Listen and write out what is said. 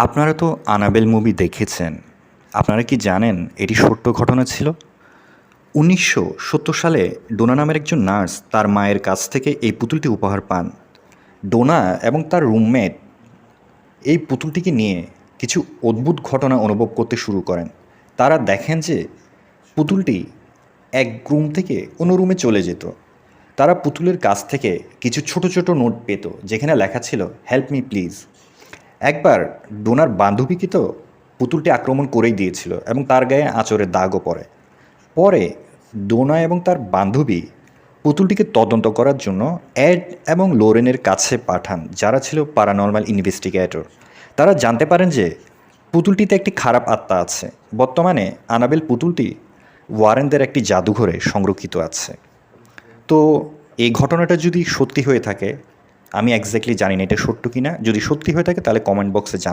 আপনারা তো unable movie দেখেছেন। আপনারা কি জানেন এটি সত্য ঘটনা ছিল? ১৯৭০ সালে ডোনা নামের একজন নার্স তার মায়ের কাছ থেকে এই পুতুলটি উপহার পান। ডোনা এবং তার রুমমেট এই পুতুলটিকে নিয়ে কিছু অদ্ভুত ঘটনা অনুভব করতে শুরু করেন। তারা দেখেন যে পুতুলটি এক রুম থেকে অন্য রুমে চলে যেত। তারা পুতুলের কাছ থেকে কিছু ছোট ছোট নোট পেত যেখানে লেখা ছিল হেল্প মি প্লিজ। একবার ডোনার বান্ধবীকে তো পুতুলটি আক্রমণ করেই দিয়েছিল এবং তার গায়ে আঁচড়ের দাগও পড়ে। পরে ডোনা এবং তার বান্ধবী পুতুলটিকে তদন্ত করার জন্য এড এবং লোরেনের কাছে পাঠান, যারা ছিল প্যারানরমাল ইনভেস্টিগেটর। তারা জানতে পারেন যে পুতুলটিতে একটি খারাপ আত্মা আছে। বর্তমানে আনাবেল পুতুলটি ওয়ারেনদের একটি জাদুঘরে সংরক্ষিত আছে। তো এই ঘটনাটা যদি সত্যি হয়ে থাকে, আমি এক্স্যাক্টলি জানি না এটা সত্য কিনা। যদি সত্যি হয়ে থাকে তাহলে কমেন্ট বক্সে জানান।